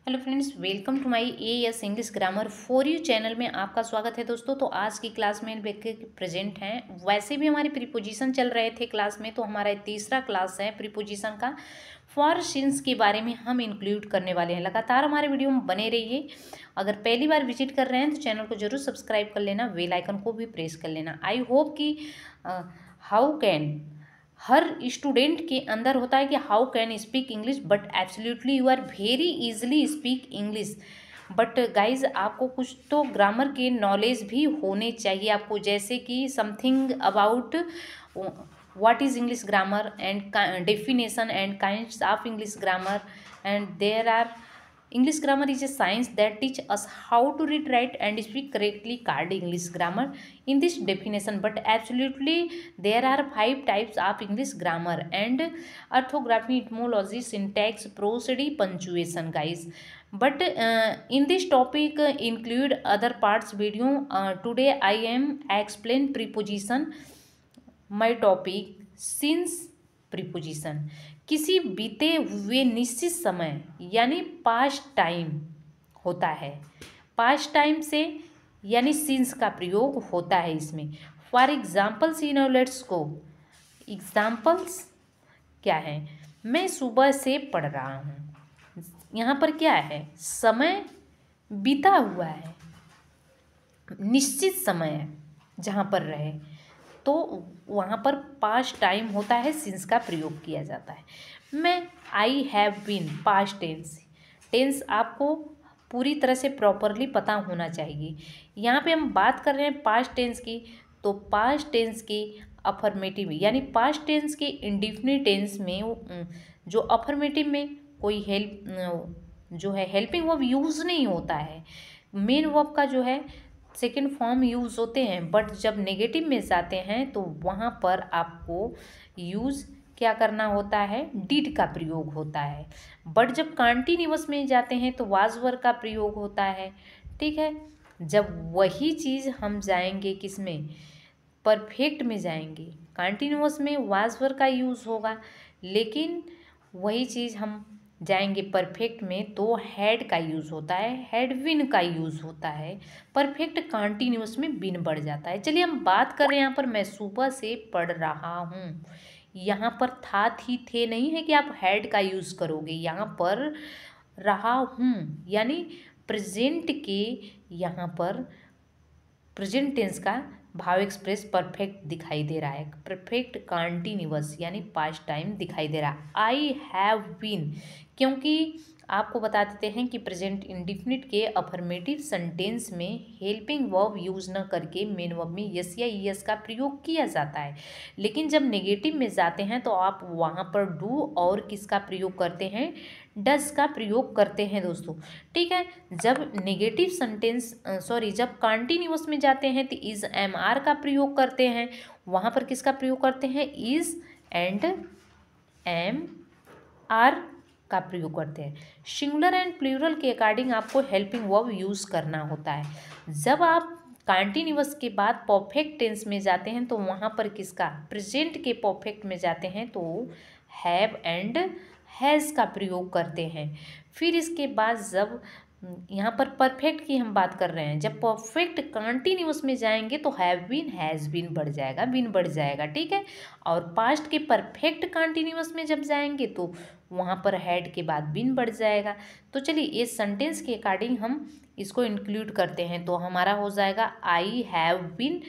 Hello friends, welcome to my AS English grammar for you channel में आपका स्वागत है दोस्तों। तो आज की क्लास में प्रेजेंट हैं। वैसे भी हमारे प्रीपोजिशन चल रहे थे क्लास में, तो हमारा तीसरा क्लास है प्रीपोजिशन का। फॉर सिंस के बारे में हम इंक्लूड करने वाले हैं। लगातार हमारे वीडियो में बने रहिए। अगर पहली बार विजिट कर रहे हैं तो चैनल को जरूर सब्सक्राइब कर लेना, बेल आइकन को भी प्रेस कर लेना। आई होप कि हाउ कैन हर स्टूडेंट के अंदर होता है कि how can speak English, but absolutely you are very easily speak English. But guys, आपको कुछ तो ग्रामर के नॉलेज भी होने चाहिए आपको, जैसे कि something about what is English grammar and definition and kinds of English grammar. And there are English grammar is a science that teach us how to read, write and speak correctly called English grammar in this definition. But absolutely there are 5 types of English grammar and orthography, etymology, syntax, prosody, punctuation guys. But in this topic include other parts video. Today I am explain preposition. My topic since preposition किसी बीते हुए निश्चित समय यानी past time होता है। Past time से यानी सिंस का प्रयोग होता है इसमें। For examples in let's go. Examples क्या है? मैं सुबह से पढ़ रहा हूँ। यहाँ पर क्या है? समय बीता हुआ है, निश्चित समय है जहाँ पर रहे, तो वहाँ पर पास्ट टाइम होता है, सिंस का प्रयोग किया जाता है। मैं I have been past tense. Tense आपको पूरी तरह से प्रॉपरली पता होना चाहिए। यहाँ पे हम बात कर रहे हैं पास्ट टेंस की, तो पास्ट टेंस की अफर्मेटिव यानी पास्ट टेंस के इंडिफिनिट टेंस में जो अफर्मेटिव में कोई हेल्प जो है हेल्पिंग वर्ब यूज़ नहीं होता है। मेन वर्ब का जो है सेकेंड फॉर्म यूज़ होते हैं, बट जब नेगेटिव में जाते हैं तो वहाँ पर आपको यूज़ क्या करना होता है? डिड का प्रयोग होता है। बट जब कंटीन्यूअस में जाते हैं तो वाज वर्ब का प्रयोग होता है। ठीक है, जब वही चीज़ हम जाएंगे किस में? परफेक्ट में जाएंगे। कंटीन्यूअस में वाज वर्ब का यूज़ होगा, लेकिन वही चीज़ हम जाएंगे परफेक्ट में तो हैड का यूज़ होता है, हैड बीन का यूज़ होता है। परफेक्ट कंटिन्यूस में बिन बढ़ जाता है। चलिए हम बात कर रहे हैं यहाँ पर मैं सुबह से पढ़ रहा हूँ। यहाँ पर था थी थे नहीं है कि आप हैड का यूज़ करोगे। यहाँ पर रहा हूँ यानी प्रेजेंट के, यहाँ पर प्रेजेंट टेंस का भाव एक्सप्रेस परफेक्ट दिखाई दे रहा है, परफेक्ट कंटिन्यूअस यानी पास्ट टाइम दिखाई दे रहा है। आई हैव बीन, क्योंकि आपको बता देते हैं कि प्रेजेंट इंडिफिनिट के अफर्मेटिव सेंटेंस में हेल्पिंग वर्ब यूज न करके मेन वर्ब में यस या ईएस का प्रयोग किया जाता है। लेकिन जब नेगेटिव में जाते हैं तो आप वहाँ पर डू और किसका प्रयोग करते हैं? डज का प्रयोग करते हैं दोस्तों। ठीक है, जब नेगेटिव सेंटेंस जब कंटिन्यूअस में जाते हैं तो इज एम आर का प्रयोग करते हैं। वहाँ पर किसका प्रयोग करते हैं? इज एंड एम आर का प्रयोग करते हैं। सिंगुलर एंड प्लूरल के अकॉर्डिंग आपको हेल्पिंग वर्ब यूज़ करना होता है। जब आप कंटिन्यूअस के बाद परफेक्ट टेंस में जाते हैं तो वहाँ पर किसका? प्रेजेंट के परफेक्ट में जाते हैं तो हैव एंड हैज़ का प्रयोग करते हैं। फिर इसके बाद जब यहाँ पर परफेक्ट की हम बात कर रहे हैं, जब परफेक्ट कंटिन्यूअस में जाएंगे तो हैव बीन हैज़ बीन बढ़ जाएगा, बीन बढ़ जाएगा। ठीक है, और पास्ट के परफेक्ट कंटिन्यूअस में जब जाएंगे तो वहाँ पर हैड के बाद बीन बढ़ जाएगा। तो चलिए इस सेंटेंस के अकॉर्डिंग हम इसको इंक्लूड करते हैं, तो हमारा हो जाएगा आई हैव बीन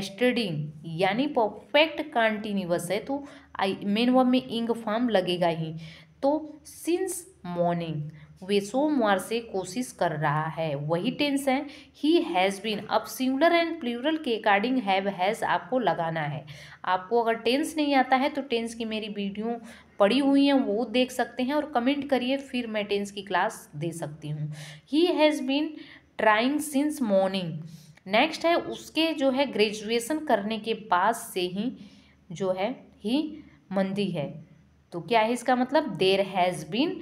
स्टडिंग यानी परफेक्ट कंटिन्यूअस है तो आई मेन वर्ब में इंग फॉर्म लगेगा ही। तो सिंस मॉर्निंग, वे सोमवार से कोशिश कर रहा है, वही टेंस है। ही हैज़ बीन, अब सिंगुलर एंड प्लूरल के अकॉर्डिंग हैव हैज़ आपको लगाना है। आपको अगर टेंस नहीं आता है तो टेंस की मेरी वीडियो पड़ी हुई हैं वो देख सकते हैं और कमेंट करिए, फिर मैं टेंस की क्लास दे सकती हूँ। He has been trying since morning. Next है उसके जो है ग्रेजुएशन करने के बाद से ही जो है ही मंदी है, तो क्या है इसका मतलब? There has been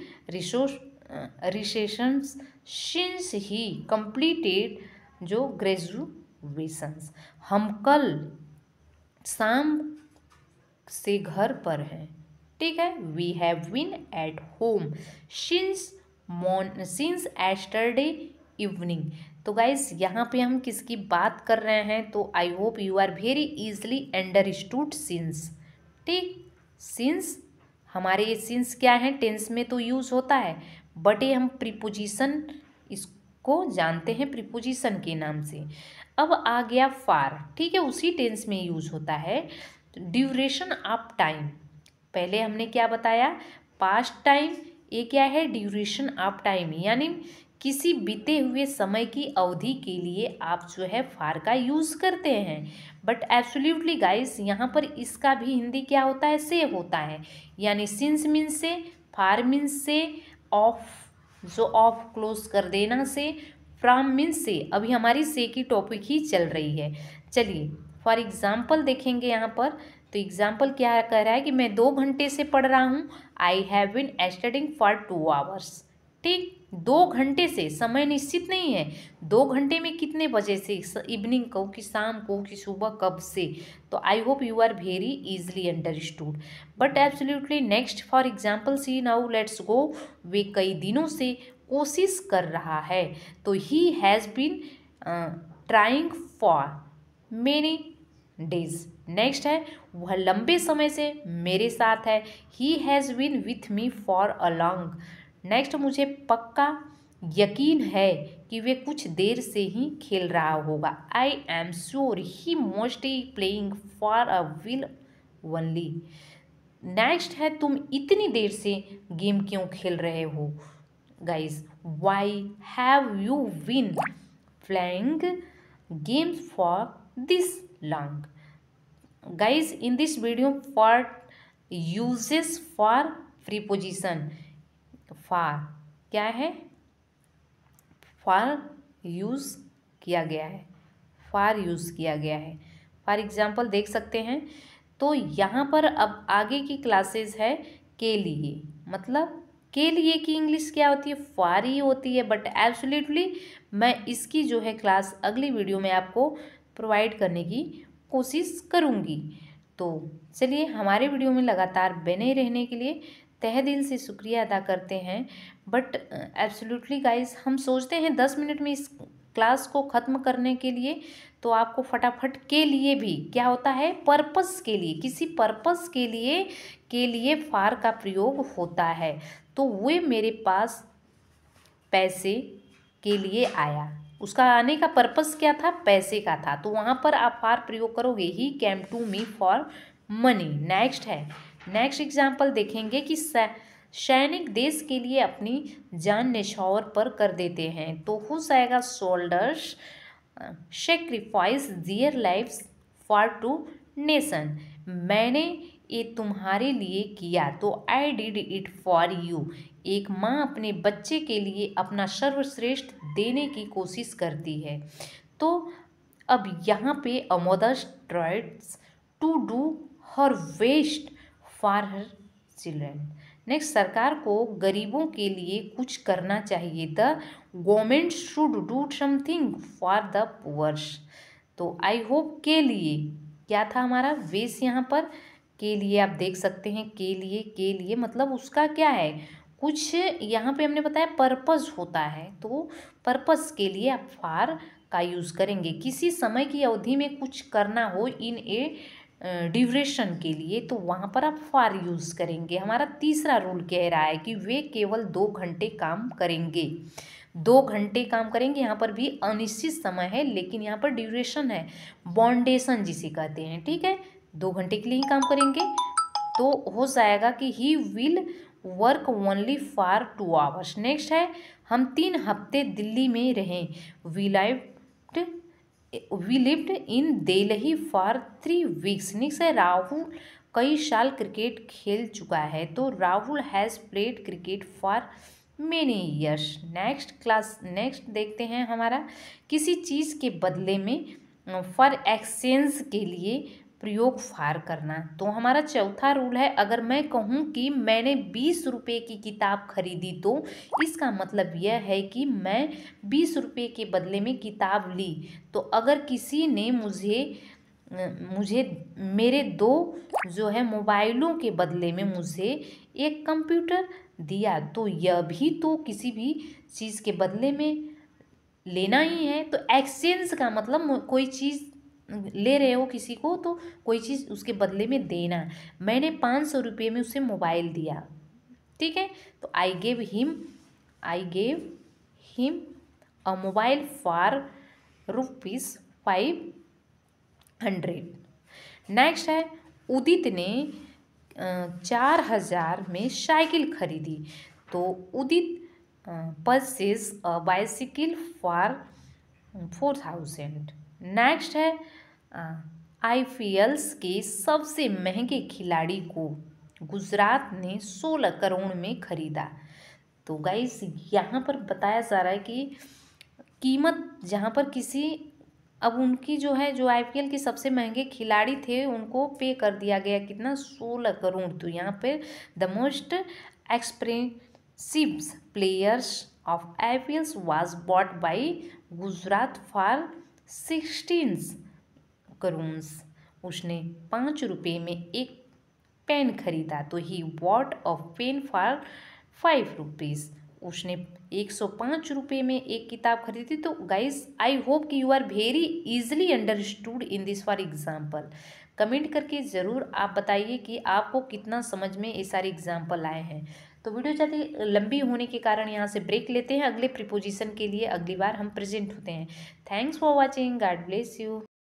recessions since he completed जो ग्रेजुएशंस। हम कल शाम से घर पर हैं। ठीक है, we have been at home since since yesterday evening. तो गाइस यहाँ पे हम किसकी बात कर रहे हैं, तो I hope you are very easily understood since. ठीक, सिंस हमारे सिंस क्या है, टेंस में तो यूज़ होता है, बट ये हम प्रीपोजिशन इसको जानते हैं प्रीपोजिशन के नाम से। अब आ गया फार, ठीक है, उसी टेंस में यूज़ होता है। ड्यूरेशन ऑफ टाइम, पहले हमने क्या बताया, पास्ट टाइम, ये क्या है, ड्यूरेशन ऑफ टाइम, यानी किसी बीते हुए समय की अवधि के लिए आप जो है फार का यूज़ करते हैं। बट एब्सोल्युटली गाइस यहाँ पर इसका भी हिंदी क्या होता है, से होता है, यानी सिंस मीन्स से, फार मीन्स से, ऑफ जो ऑफ क्लोज कर देना से, फ्रॉम मीन्स से। अभी हमारी से की टॉपिक ही चल रही है। चलिए फॉर एग्जाम्पल देखेंगे यहाँ पर, तो एग्जाम्पल क्या कह रहा है कि मैं 2 घंटे से पढ़ रहा हूँ, I have been studying for 2 hours. ठीक, 2 घंटे से, समय निश्चित नहीं है, 2 घंटे में कितने बजे से, इवनिंग को कि शाम को कि सुबह कब से। तो I hope you are very easily understood. But absolutely next for example see now let's go, वे कई दिनों से कोशिश कर रहा है, तो he has been trying for many days. Next है, वह लंबे समय से मेरे साथ है, he has been with me for a long. Next, मुझे पक्का यकीन है कि वे कुछ देर से ही खेल रहा होगा, I am sure he must be playing for a will only. Next है, तुम इतनी देर से गेम क्यों खेल रहे हो, guys why have you been playing games for this long. Guys, in this video for uses for preposition, for क्या है, for use किया गया है, for use किया गया है। फॉर एग्जाम्पल देख सकते हैं, तो यहाँ पर अब आगे की क्लासेस है के लिए, मतलब के लिए की इंग्लिश क्या होती है, फॉर ही होती है। बट एब्सोल्युटली मैं इसकी जो है क्लास अगली वीडियो में आपको प्रोवाइड करने की कोशिश करूँगी। तो चलिए, हमारे वीडियो में लगातार बने रहने के लिए तहे दिल से शुक्रिया अदा करते हैं। बट एब्सोल्युटली गाइस, हम सोचते हैं 10 मिनट में इस क्लास को ख़त्म करने के लिए, तो आपको फटाफट के लिए भी क्या होता है, पर्पस के लिए, किसी पर्पस के लिए फार का प्रयोग होता है। तो वे मेरे पास पैसे के लिए आया, उसका आने का पर्पस क्या था, पैसे का था, तो वहाँ पर आप फार प्रयोग करोगे, he came to me for money. Next है, नेक्स्ट एग्जाम्पल देखेंगे कि सैनिक देश के लिए अपनी जान न्यौछावर पर कर देते हैं, तो हो जाएगा soldiers sacrifice their lives for to nation. मैंने ये तुम्हारे लिए किया, तो I did it for you. एक माँ अपने बच्चे के लिए अपना सर्वश्रेष्ठ देने की कोशिश करती है। तो अब यहाँ पे a mother tries to do her best for her children. Next, सरकार को गरीबों के लिए कुछ करना चाहिए, the government should do something for the poors. तो आई होप के लिए क्या था हमारा वेस, यहाँ पर के लिए आप देख सकते हैं, के लिए मतलब उसका क्या है, कुछ यहाँ पे हमने बताया पर्पस होता है, तो पर्पस के लिए आप फार का यूज़ करेंगे। किसी समय की अवधि में कुछ करना हो इन ए ड्यूरेशन के लिए, तो वहाँ पर आप फार यूज़ करेंगे। हमारा तीसरा रूल कह रहा है कि वे केवल 2 घंटे काम करेंगे, 2 घंटे काम करेंगे। यहाँ पर भी अनिश्चित समय है, लेकिन यहाँ पर ड्यूरेशन है, बॉन्डेशन जिसे कहते हैं, ठीक है, 2 घंटे के लिए ही काम करेंगे। तो हो जाएगा कि he will work only for 2 hours. Next है, हम 3 हफ्ते दिल्ली में रहें, we lived in Delhi for 3 weeks. Next है, राहुल कई साल क्रिकेट खेल चुका है, तो Rahul has played cricket for many years. Next देखते हैं हमारा, किसी चीज़ के बदले में फॉर एक्सचेंज के लिए प्रयोग फार करना। तो हमारा चौथा रूल है, अगर मैं कहूँ कि मैंने 20 रुपये की किताब खरीदी, तो इसका मतलब यह है कि मैं 20 रुपये के बदले में किताब ली। तो अगर किसी ने मुझे मेरे 2 जो है मोबाइलों के बदले में मुझे एक कंप्यूटर दिया, तो यह भी तो किसी भी चीज़ के बदले में लेना ही है। तो एक्सचेंज का मतलब कोई चीज़ ले रहे हो किसी को, तो कोई चीज़ उसके बदले में देना। मैंने 500 रुपये में उसे मोबाइल दिया, ठीक है। तो I gave him a mobile for ₹500। Next है, उदित ने 4,000 में साइकिल खरीदी। तो Udit purchase a bicycle for 4,000। Next है, आईपीएल के सबसे महंगे खिलाड़ी को गुजरात ने 16 करोड़ में खरीदा। तो गाइस यहाँ पर बताया जा रहा है कि कीमत जहाँ पर किसी, अब उनकी जो है, जो आईपीएल के सबसे महंगे खिलाड़ी थे उनको पे कर दिया गया कितना, 16 करोड़। तो यहाँ पे the most expensive players of IPL was bought by Gujarat for 16 crore. उसने 5 रुपये में एक पेन खरीदा। तो he bought a pen for 5 rupees. उसने 105 रुपये में एक किताब खरीदी। तो गाइस आई होप कि you are very easily understood in this for example. Comment करके ज़रूर आप बताइए कि आपको कितना समझ में ये सारे एग्जाम्पल आए हैं। तो वीडियो ज़्यादा लंबी होने के कारण यहाँ से ब्रेक लेते हैं। अगले प्रीपोजिशन के लिए अगली बार हम प्रेजेंट होते हैं। Thanks for watching, God bless you.